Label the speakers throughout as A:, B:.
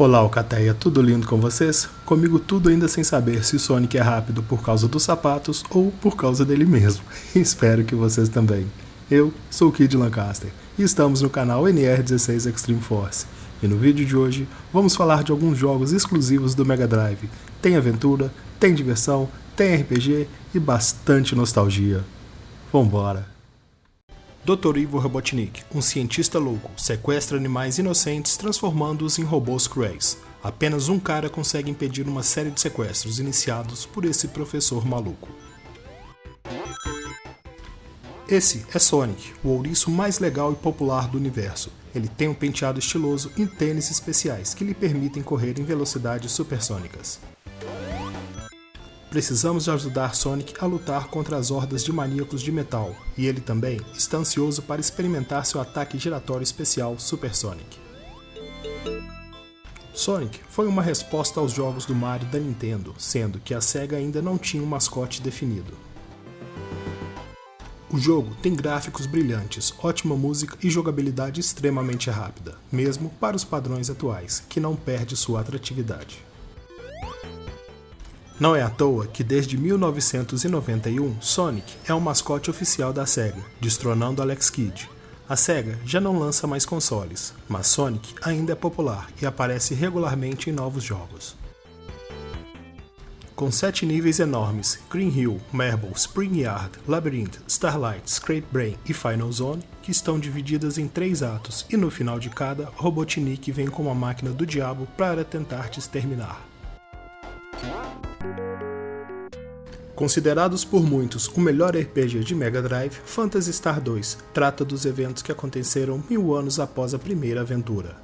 A: Olá, Alcateia, tudo lindo com vocês? Comigo tudo ainda sem saber se Sonic é rápido por causa dos sapatos ou por causa dele mesmo. Espero que vocês também. Eu sou o Kid Lancaster e estamos no canal NR16 Extreme Force. E no vídeo de hoje vamos falar de alguns jogos exclusivos do Mega Drive. Tem aventura, tem diversão, tem RPG e bastante nostalgia. Vambora! Dr. Ivo Robotnik, um cientista louco, sequestra animais inocentes transformando-os em robôs cruéis. Apenas um cara consegue impedir uma série de sequestros iniciados por esse professor maluco. Esse é Sonic, o ouriço mais legal e popular do universo. Ele tem um penteado estiloso e tênis especiais que lhe permitem correr em velocidades supersônicas. Precisamos de ajudar Sonic a lutar contra as hordas de maníacos de metal, e ele também está ansioso para experimentar seu ataque giratório especial Super Sonic. Sonic foi uma resposta aos jogos do Mario da Nintendo, sendo que a SEGA ainda não tinha um mascote definido. O jogo tem gráficos brilhantes, ótima música e jogabilidade extremamente rápida, mesmo para os padrões atuais, que não perde sua atratividade. Não é à toa que desde 1991, Sonic é o mascote oficial da SEGA, destronando Alex Kidd. A SEGA já não lança mais consoles, mas Sonic ainda é popular e aparece regularmente em novos jogos. Com 7 níveis enormes, Green Hill, Marble, Spring Yard, Labyrinth, Starlight, Scrape Brain e Final Zone, que estão divididas em 3 atos, e no final de cada, Robotnik vem com uma máquina do diabo para tentar te exterminar. Considerados por muitos o melhor RPG de Mega Drive, Phantasy Star 2 trata dos eventos que aconteceram 1000 anos após a primeira aventura.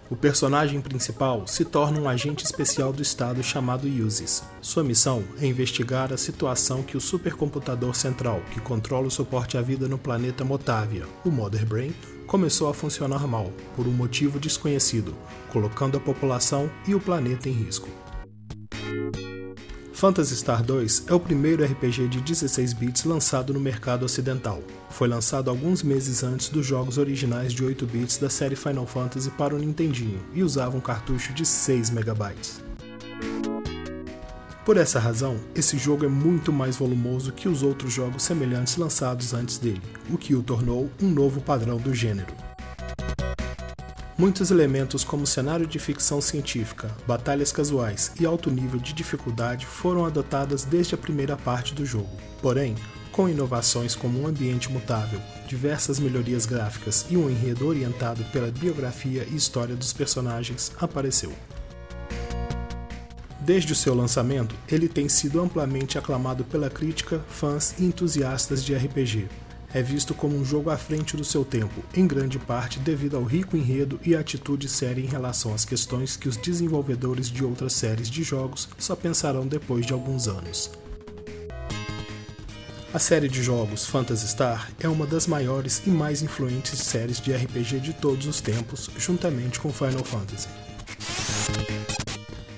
A: O personagem principal se torna um agente especial do estado chamado Uzis. Sua missão é investigar a situação que o supercomputador central, que controla o suporte à vida no planeta Motavia, o Mother Brain, começou a funcionar mal, por um motivo desconhecido, colocando a população e o planeta em risco. Phantasy Star 2 é o primeiro RPG de 16 bits lançado no mercado ocidental. Foi lançado alguns meses antes dos jogos originais de 8 bits da série Final Fantasy para o Nintendinho e usava um cartucho de 6 MB. Por essa razão, esse jogo é muito mais volumoso que os outros jogos semelhantes lançados antes dele, o que o tornou um novo padrão do gênero. Muitos elementos como cenário de ficção científica, batalhas casuais e alto nível de dificuldade foram adotadas desde a primeira parte do jogo. Porém, com inovações como um ambiente mutável, diversas melhorias gráficas e um enredo orientado pela biografia e história dos personagens, apareceu. Desde o seu lançamento, ele tem sido amplamente aclamado pela crítica, fãs e entusiastas de RPG. É visto como um jogo à frente do seu tempo, em grande parte devido ao rico enredo e atitude séria em relação às questões que os desenvolvedores de outras séries de jogos só pensarão depois de alguns anos. A série de jogos Phantasy Star é uma das maiores e mais influentes séries de RPG de todos os tempos, juntamente com Final Fantasy.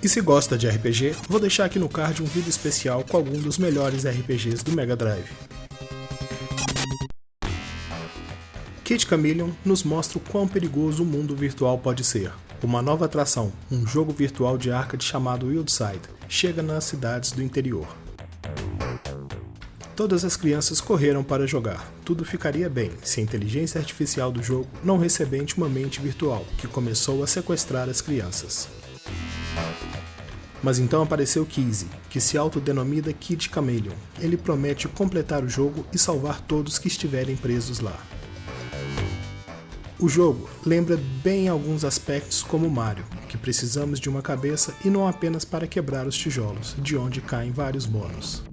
A: E se gosta de RPG, vou deixar aqui no card um vídeo especial com alguns dos melhores RPGs do Mega Drive. Kid Chameleon nos mostra o quão perigoso o mundo virtual pode ser. Uma nova atração, um jogo virtual de arcade chamado Wildside, chega nas cidades do interior. Todas as crianças correram para jogar. Tudo ficaria bem se a inteligência artificial do jogo não recebesse uma mente virtual, que começou a sequestrar as crianças. Mas então apareceu Kizzy, que se autodenomina Kid Chameleon. Ele promete completar o jogo e salvar todos que estiverem presos lá. O jogo lembra bem em alguns aspectos como Mario, que precisamos de uma cabeça e não apenas para quebrar os tijolos, de onde caem vários bônus.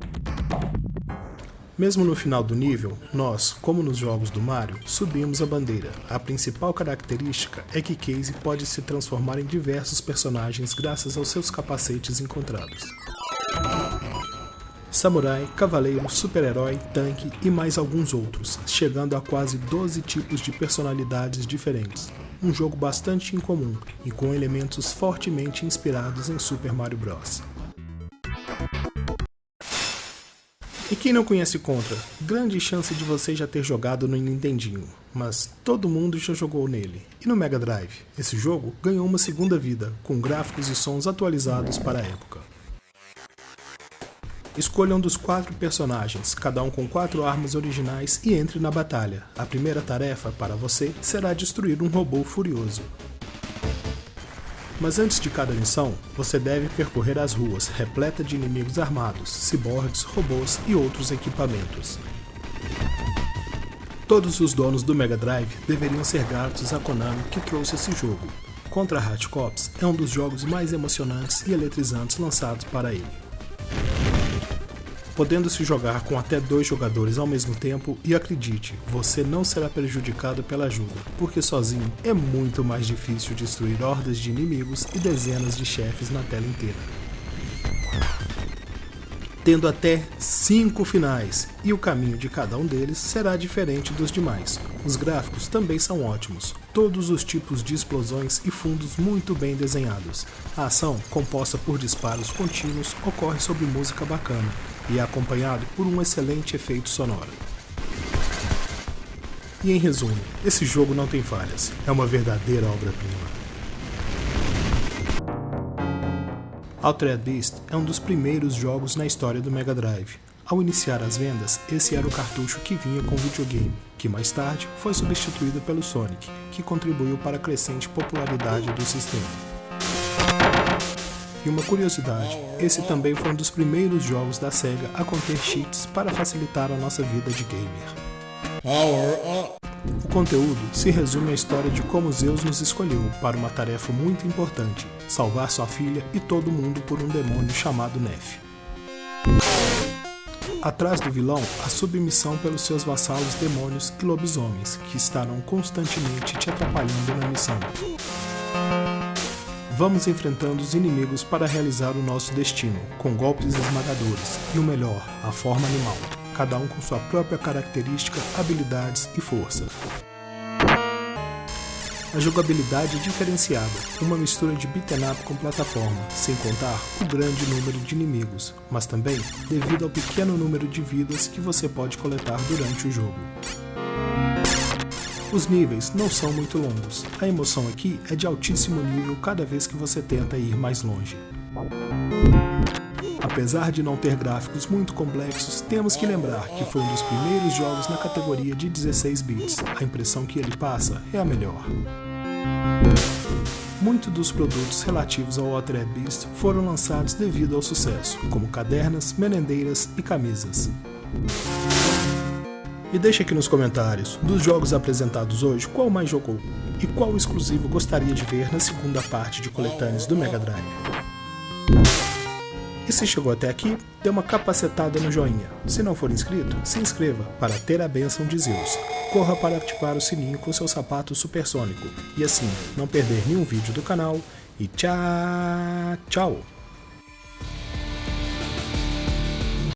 A: Mesmo no final do nível, nós, como nos jogos do Mario, subimos a bandeira. A principal característica é que Casey pode se transformar em diversos personagens graças aos seus capacetes encontrados. Samurai, cavaleiro, super-herói, tanque e mais alguns outros, chegando a quase 12 tipos de personalidades diferentes. Um jogo bastante incomum e com elementos fortemente inspirados em Super Mario Bros. E quem não conhece Contra? Grande chance de você já ter jogado no Nintendinho, mas todo mundo já jogou nele. E no Mega Drive? Esse jogo ganhou uma segunda vida, com gráficos e sons atualizados para a época. Escolha um dos 4 personagens, cada um com 4 armas originais, e entre na batalha. A primeira tarefa para você será destruir um robô furioso. Mas antes de cada missão, você deve percorrer as ruas, repleta de inimigos armados, ciborgues, robôs e outros equipamentos. Todos os donos do Mega Drive deveriam ser gratos à Konami que trouxe esse jogo. Contra Hot Cops é um dos jogos mais emocionantes e eletrizantes lançados para ele, podendo se jogar com até 2 jogadores ao mesmo tempo, e acredite, você não será prejudicado pela ajuda, porque sozinho é muito mais difícil destruir hordas de inimigos e dezenas de chefes na tela inteira. Tendo até 5 finais, e o caminho de cada um deles será diferente dos demais. Os gráficos também são ótimos, todos os tipos de explosões e fundos muito bem desenhados. A ação, composta por disparos contínuos, ocorre sob música bacana, e é acompanhado por um excelente efeito sonoro. E em resumo, esse jogo não tem falhas, é uma verdadeira obra-prima. Altered Beast é um dos primeiros jogos na história do Mega Drive. Ao iniciar as vendas, esse era o cartucho que vinha com o videogame, que mais tarde foi substituído pelo Sonic, que contribuiu para a crescente popularidade do sistema. E uma curiosidade, esse também foi um dos primeiros jogos da Sega a conter cheats para facilitar a nossa vida de gamer. O conteúdo se resume à história de como Zeus nos escolheu para uma tarefa muito importante, salvar sua filha e todo mundo por um demônio chamado Neph. Atrás do vilão, a submissão pelos seus vassalos demônios e lobisomens, que estarão constantemente te atrapalhando na missão. Vamos enfrentando os inimigos para realizar o nosso destino, com golpes esmagadores, e o melhor, a forma animal, cada um com sua própria característica, habilidades e força. A jogabilidade é diferenciada, uma mistura de beat'em up com plataforma, sem contar o grande número de inimigos, mas também devido ao pequeno número de vidas que você pode coletar durante o jogo. Os níveis não são muito longos, a emoção aqui é de altíssimo nível cada vez que você tenta ir mais longe. Apesar de não ter gráficos muito complexos, temos que lembrar que foi um dos primeiros jogos na categoria de 16 bits, a impressão que ele passa é a melhor. Muitos dos produtos relativos ao Altered Beast foram lançados devido ao sucesso, como cadernas, merendeiras e camisas. E deixe aqui nos comentários, dos jogos apresentados hoje, qual mais jogou? E qual exclusivo gostaria de ver na segunda parte de coletâneas do Mega Drive? E se chegou até aqui, dê uma capacetada no joinha. Se não for inscrito, se inscreva para ter a bênção de Zeus. Corra para ativar o sininho com seu sapato supersônico e assim não perder nenhum vídeo do canal. E tchau!